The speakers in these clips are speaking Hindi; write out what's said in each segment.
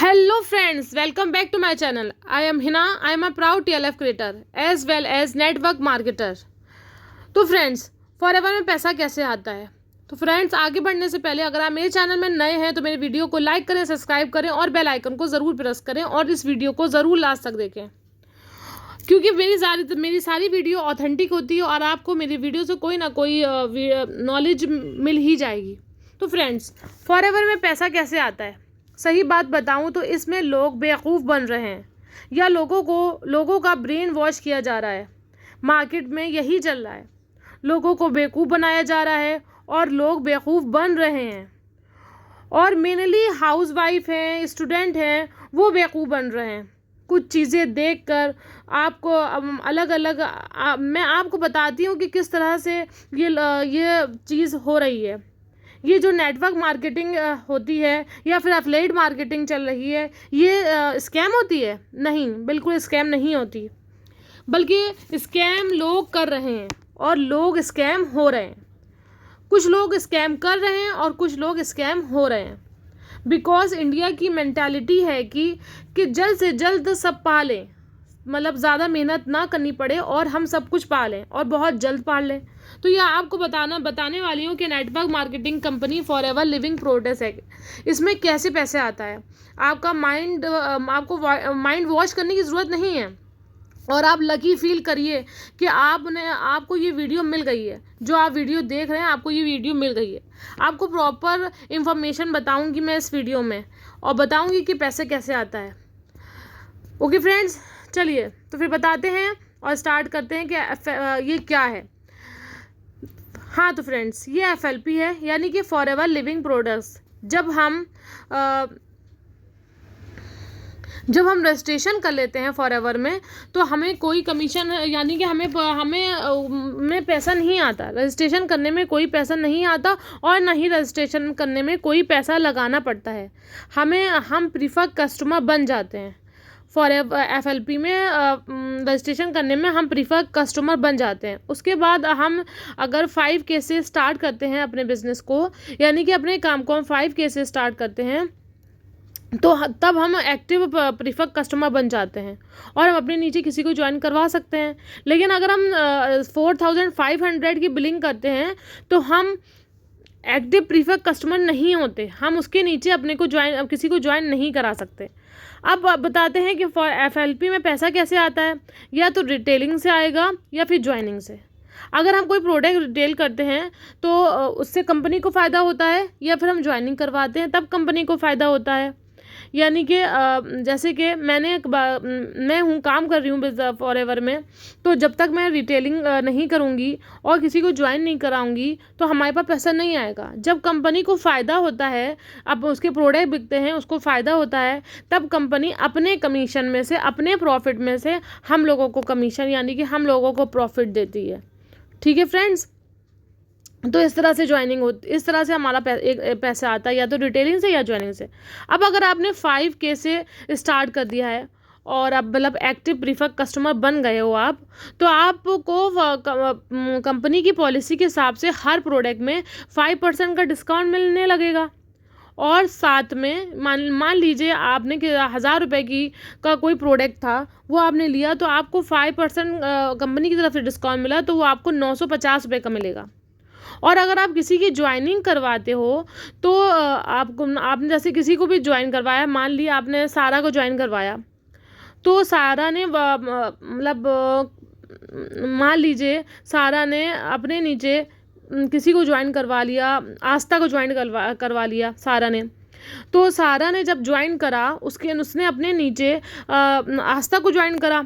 Hello friends, welcome back to my channel. I am Hina. I am a proud TLF creator as well as network marketer. तो फ्रेंड्स, फॉरएवर में पैसा कैसे आता है? तो फ्रेंड्स, आगे बढ़ने से पहले अगर आप मेरे चैनल में नए हैं तो मेरे वीडियो को लाइक करें, सब्सक्राइब करें और बेल आइकन को ज़रूर प्रेस करें और इस वीडियो को ज़रूर लास्ट तक देखें, क्योंकि मेरी सारी वीडियो ऑथेंटिक होती है और आपको मेरी वीडियो से कोई ना कोई नॉलेज मिल ही जाएगी। तो फ्रेंड्स, फॉरएवर में पैसा कैसे आता है? सही बात बताऊं तो इसमें लोग बेवकूफ़ बन रहे हैं या लोगों का ब्रेन वॉश किया जा रहा है। मार्केट में यही चल रहा है, लोगों को बेवकूफ़ बनाया जा रहा है और लोग बेवकूफ़ बन रहे हैं। और मेनली हाउस वाइफ हैं, स्टूडेंट हैं, वो बेवकूफ़ बन रहे हैं। कुछ चीज़ें देखकर आपको अलग अलग मैं आपको बताती हूँ कि किस तरह से ये चीज़ हो रही है। ये जो नेटवर्क मार्केटिंग होती है या फिर एफिलिएट मार्केटिंग चल रही है, ये स्कैम होती है? नहीं, बिल्कुल स्कैम नहीं होती, बल्कि स्कैम लोग कर रहे हैं और लोग स्कैम हो रहे हैं। कुछ लोग स्कैम कर रहे हैं और कुछ लोग स्कैम हो रहे हैं। बिकॉज इंडिया की मेंटालिटी है कि जल्द से जल्द सब पा लें, मतलब ज़्यादा मेहनत ना करनी पड़े और हम सब कुछ पा लें और बहुत जल्द पा लें। तो यह आपको बताने वाली हूँ कि network marketing company forever living products है। इसमें कैसे पैसे आता है? आपको माइंड वॉश करने की ज़रूरत नहीं है और आप लकी फील करिए कि आपको ये वीडियो मिल गई है। जो आप वीडियो देख रहे हैं, आपको ये वीडियो मिल गई है। आपको प्रॉपर इंफॉर्मेशन बताऊंगी मैं इस वीडियो में और बताऊंगी कि पैसे कैसे आता है। ओके फ्रेंड्स, चलिए तो फिर बताते हैं और स्टार्ट करते हैं कि ये क्या है। हाँ तो फ्रेंड्स, ये FLP है, यानी कि फॉरएवर लिविंग प्रोडक्ट्स। जब हम रजिस्ट्रेशन कर लेते हैं फॉरएवर में तो हमें कोई कमीशन, यानी कि हमें पैसा नहीं आता। रजिस्ट्रेशन करने में कोई पैसा नहीं आता और ना ही रजिस्ट्रेशन करने में कोई पैसा लगाना पड़ता है। हम प्रीफर्ड कस्टमर बन जाते हैं। फॉरएवर FLP में रजिस्ट्रेशन करने में हम प्रीफर्ड कस्टमर बन जाते हैं। उसके बाद हम अगर 5K से स्टार्ट करते हैं अपने बिजनेस को, यानी कि अपने काम को हम 5K से स्टार्ट करते हैं, तो तब हम एक्टिव प्रीफर्ड कस्टमर बन जाते हैं और हम अपने नीचे किसी को ज्वाइन करवा सकते हैं। लेकिन अगर हम 4500 की बिलिंग करते हैं तो हम एक्टिव प्रीफर्ड कस्टमर नहीं होते, हम उसके नीचे किसी को ज्वाइन नहीं करा सकते। अब बताते हैं कि FLP में पैसा कैसे आता है। या तो रिटेलिंग से आएगा या फिर ज्वाइनिंग से। अगर हम कोई प्रोडक्ट रिटेल करते हैं तो उससे कंपनी को फ़ायदा होता है, या फिर हम ज्वाइनिंग करवाते हैं तब कंपनी को फ़ायदा होता है। यानी कि जैसे कि मैं काम कर रही हूँ फॉरएवर में, तो जब तक मैं रिटेलिंग नहीं करूँगी और किसी को ज्वाइन नहीं कराऊँगी तो हमारे पास पैसा नहीं आएगा। जब कंपनी को फ़ायदा होता है, अब उसके प्रोडक्ट बिकते हैं, उसको फ़ायदा होता है, तब कंपनी अपने कमीशन में से, अपने प्रॉफिट में से हम लोगों को कमीशन, यानी कि हम लोगों को प्रॉफिट देती है। ठीक है फ्रेंड्स, तो इस तरह से हमारा पैसा आता है, या तो रिटेलिंग से या ज्वाइनिंग से। अब अगर आपने 5K से स्टार्ट कर दिया है और अब मतलब एक्टिव प्रीफर्ड कस्टमर बन गए हो आप, तो आपको कंपनी की पॉलिसी के हिसाब से हर प्रोडक्ट में 5% का डिस्काउंट मिलने लगेगा। और साथ में मान लीजिए आपने 1000 रुपये का कोई प्रोडक्ट था, वो आपने लिया, तो आपको 5% कंपनी की तरफ से डिस्काउंट मिला, तो वो आपको 950 रुपये का मिलेगा। और अगर आप किसी की ज्वाइनिंग करवाते हो तो आपने जैसे किसी को भी ज्वाइन करवाया, मान लिया आपने सारा को ज्वाइन करवाया, तो सारा ने मतलब मान लीजिए सारा ने अपने नीचे किसी को ज्वाइन करवा लिया, आस्था को ज्वाइन करवा लिया सारा ने। तो सारा ने जब ज्वाइन करा, उसने अपने नीचे आस्था को ज्वाइन करा,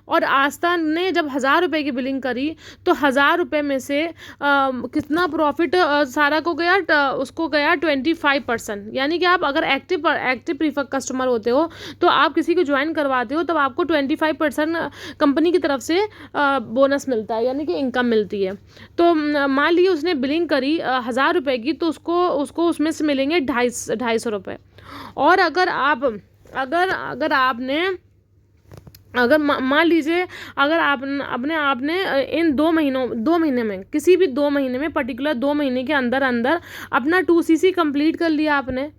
और आस्था ने जब 1000 रुपये की बिलिंग करी तो 1000 रुपये में से कितना प्रॉफिट सारा को गया? उसको गया 25%। यानी कि आप अगर एक्टिव प्रीफर्ड कस्टमर होते हो तो आप किसी को ज्वाइन करवाते हो, तब आपको 25% कंपनी की तरफ से बोनस मिलता है, यानी कि इनकम मिलती है। तो मान लीजिए उसने बिलिंग करी 1000 रुपये की, तो उसको उसमें से मिलेंगे 250 रुपये। और अगर मान लीजिए अगर आपने इन 2 महीने में, किसी भी 2 महीने में, पर्टिकुलर 2 महीने के अंदर अपना 2CC कंप्लीट कर लिया आपने,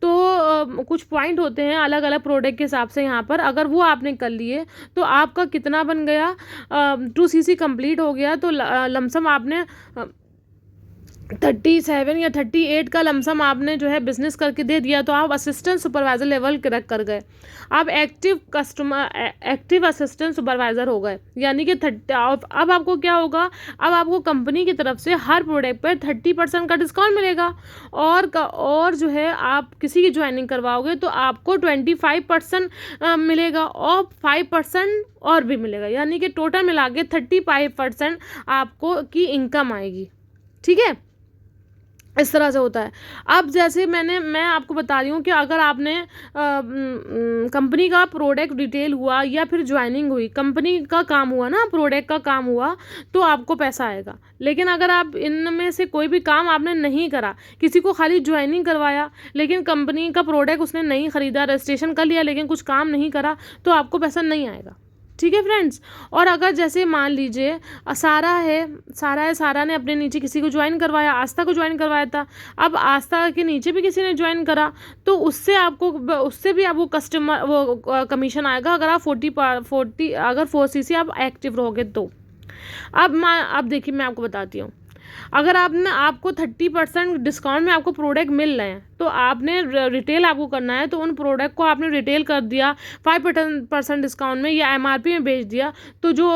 तो कुछ पॉइंट होते हैं अलग अलग प्रोडक्ट के हिसाब से यहाँ पर, अगर वो आपने कर लिए तो आपका कितना बन गया, 2cc कंप्लीट हो गया, तो लमसम आपने 37 या 38 का लमसम आपने जो है बिजनेस करके दे दिया, तो आप असिस्टेंट सुपरवाइज़र लेवल क्रैक कर गए। आप एक्टिव असिस्टेंट सुपरवाइज़र हो गए, यानी कि 30। अब आपको क्या होगा, अब आपको कंपनी की तरफ से हर प्रोडक्ट पर 30% का डिस्काउंट मिलेगा, और जो है आप किसी की ज्वाइनिंग करवाओगे तो आपको 25% मिलेगा, और 5% और भी मिलेगा, यानी कि टोटल मिला के 35% आपको की इनकम आएगी। ठीक है, इस तरह से होता है। अब जैसे मैं आपको बता रही हूँ कि अगर आपने कंपनी का प्रोडक्ट डिटेल हुआ या फिर ज्वाइनिंग हुई, कंपनी का काम हुआ ना, प्रोडक्ट का काम हुआ, तो आपको पैसा आएगा। लेकिन अगर आप इनमें से कोई भी काम आपने नहीं करा, किसी को खाली ज्वाइनिंग करवाया लेकिन कंपनी का प्रोडक्ट उसने नहीं ख़रीदा, रजिस्ट्रेशन कर लिया लेकिन कुछ काम नहीं करा, तो आपको पैसा नहीं आएगा। ठीक है फ्रेंड्स। और अगर जैसे मान लीजिए सारा ने अपने नीचे किसी को ज्वाइन करवाया, आस्था को ज्वाइन करवाया था, अब आस्था के नीचे भी किसी ने ज्वाइन करा, तो उससे भी आपको कमीशन आएगा, अगर आप 40 अगर 4cc आप एक्टिव रहोगे तो। अब देखिए मैं आपको बताती हूँ, अगर आपको 30% डिस्काउंट में आपको प्रोडक्ट मिल रहे हैं, तो आपने रिटेल आपको करना है, तो उन प्रोडक्ट को आपने रिटेल कर दिया 5% डिस्काउंट में या MRP में बेच दिया, तो जो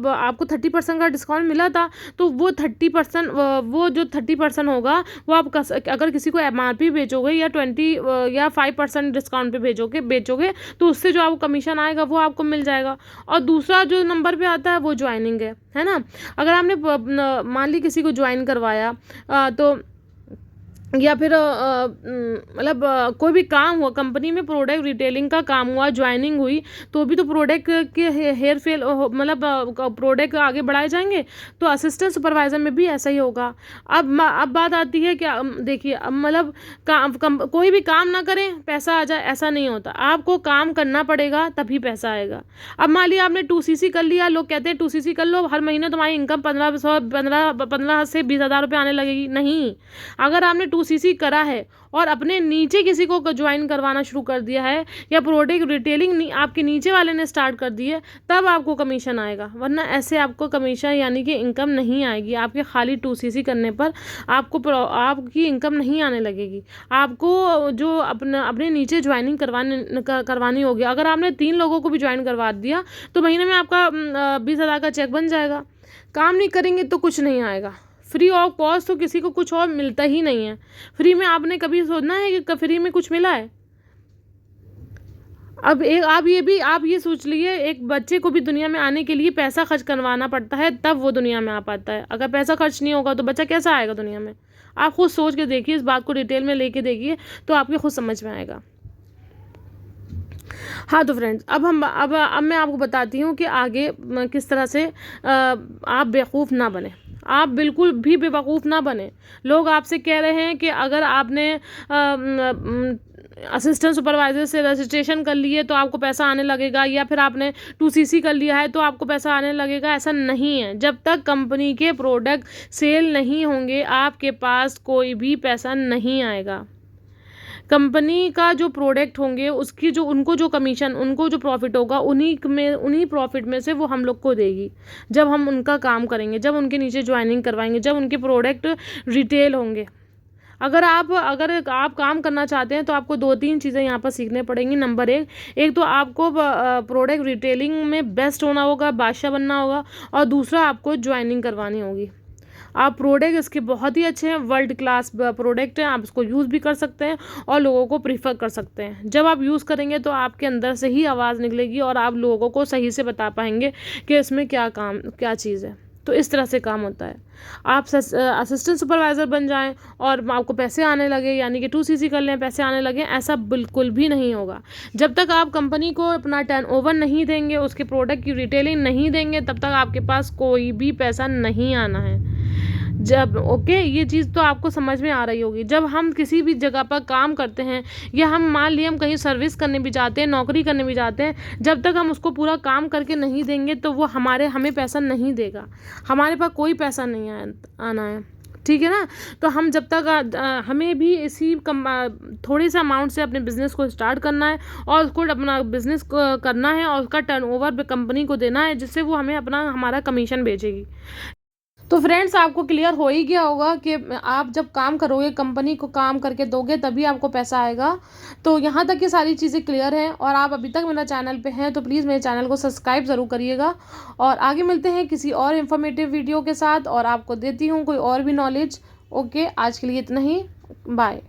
आपको 30% का डिस्काउंट मिला था, तो वो 30% वो जो 30% होगा वो आप अगर किसी को MRP बेचोगे या 5% डिस्काउंट पे बेचोगे तो उससे जो आपको कमीशन आएगा वो आपको मिल जाएगा। और दूसरा जो नंबर पे आता है वो ज्वाइनिंग है ना। अगर आपने मान ली किसी को ज्वाइन करवाया, तो या फिर मतलब कोई भी काम हुआ कंपनी में, प्रोडक्ट रिटेलिंग का काम हुआ, ज्वाइनिंग हुई, तो भी तो प्रोडक्ट के हेयर फेल मतलब प्रोडक्ट आगे बढ़ाए जाएंगे, तो असिस्टेंट सुपरवाइज़र में भी ऐसा ही होगा। अब बात आती है कि देखिए, अब मतलब कोई भी काम ना करें पैसा आ जाए, ऐसा नहीं होता, आपको काम करना पड़ेगा तभी पैसा आएगा। अब मान लिया आपने 2cc कर लिया, लोग कहते हैं 2cc कर लो, हर महीने तुम्हारी इनकम 15 से 20 हज़ार रुपये आने लगेगी। नहीं, अगर आपने 2cc करा है और अपने नीचे किसी को ज्वाइन करवाना शुरू कर दिया है, या प्रोडक्ट रिटेलिंग आपके नीचे वाले ने स्टार्ट कर दी है, तब आपको कमीशन आएगा, वरना ऐसे आपको कमीशन यानी कि इनकम नहीं आएगी। आपके खाली 2cc करने पर आपकी इनकम नहीं आने लगेगी। आपको जो अपने नीचे ज्वाइनिंग करवानी होगी। अगर आपने 3 लोगों को भी ज्वाइन करवा दिया तो महीने में आपका 20 हज़ार का चेक बन जाएगा। काम नहीं करेंगे तो कुछ नहीं आएगा। फ्री ऑफ कॉस्ट तो किसी को कुछ और मिलता ही नहीं है। फ्री में आपने कभी सोचना है कि फ्री में कुछ मिला है? अब आप ये सोच लिए, एक बच्चे को भी दुनिया में आने के लिए पैसा खर्च करवाना पड़ता है, तब वो दुनिया में आ पाता है। अगर पैसा खर्च नहीं होगा तो बच्चा कैसा आएगा दुनिया में? आप खुद सोच के देखिए, इस बात को डिटेल में लेके देखिए, तो आपके खुद समझ में आएगा। हाँ तो फ्रेंड्स, अब मैं आपको बताती हूँ कि आगे किस तरह से आप बेवकूफ़ ना बने। आप बिल्कुल भी बेवकूफ़ ना बने। लोग आपसे कह रहे हैं कि अगर आपने असिस्टेंट सुपरवाइज़र से रजिस्ट्रेशन कर लिए तो आपको पैसा आने लगेगा, या फिर आपने 2cc कर लिया है तो आपको पैसा आने लगेगा। ऐसा नहीं है। जब तक कंपनी के प्रोडक्ट सेल नहीं होंगे, आपके पास कोई भी पैसा नहीं आएगा। कंपनी का जो प्रोडक्ट होंगे उसकी उनको जो कमीशन, उनको जो प्रॉफिट होगा, उन्हीं प्रॉफिट में से वो हम लोग को देगी, जब हम उनका काम करेंगे, जब उनके नीचे ज्वाइनिंग करवाएंगे, जब उनके प्रोडक्ट रिटेल होंगे। अगर आप काम करना चाहते हैं तो आपको 2-3 चीज़ें यहाँ पर सीखने पड़ेंगी। नंबर 1 तो आपको प्रोडक्ट रिटेलिंग में बेस्ट होना होगा, बादशाह बनना होगा, और दूसरा आपको ज्वाइनिंग करवानी होगी। आप प्रोडक्ट इसके बहुत ही अच्छे हैं, वर्ल्ड क्लास प्रोडक्ट हैं, आप इसको यूज़ भी कर सकते हैं और लोगों को प्रीफर कर सकते हैं। जब आप यूज़ करेंगे तो आपके अंदर से ही आवाज़ निकलेगी और आप लोगों को सही से बता पाएंगे कि इसमें क्या चीज़ है। तो इस तरह से काम होता है। आप असिस्टेंट सुपरवाइज़र बन जाएं और आपको पैसे आने लगे, यानी कि 2cc कर लें पैसे आने लगे, ऐसा बिल्कुल भी नहीं होगा। जब तक आप कंपनी को अपना टर्नओवर नहीं देंगे, उसके प्रोडक्ट की रिटेलिंग नहीं देंगे, तब तक आपके पास कोई भी पैसा नहीं आना है। ये चीज़ तो आपको समझ में आ रही होगी। जब हम किसी भी जगह पर काम करते हैं, या हम मान लिए हम कहीं सर्विस करने भी जाते हैं, नौकरी करने भी जाते हैं, जब तक हम उसको पूरा काम करके नहीं देंगे तो वो हमें पैसा नहीं देगा। हमारे पास कोई पैसा नहीं आना है। ठीक है ना। तो हम जब तक हमें भी इसी थोड़े से अमाउंट से अपने बिज़नेस को स्टार्ट करना है और उसको अपना बिज़नेस करना है और उसका टर्नओवर कंपनी को देना है, जिससे वो हमें हमारा कमीशन भेजेगी। तो फ्रेंड्स, आपको क्लियर हो ही गया होगा कि आप जब काम करोगे, कंपनी को काम करके दोगे, तभी आपको पैसा आएगा। तो यहाँ तक ये सारी चीज़ें क्लियर हैं और आप अभी तक मेरा चैनल पे हैं तो प्लीज़ मेरे चैनल को सब्सक्राइब ज़रूर करिएगा। और आगे मिलते हैं किसी और इन्फॉर्मेटिव वीडियो के साथ और आपको देती हूँ कोई और भी नॉलेज। ओके, आज के लिए इतना ही। बाय।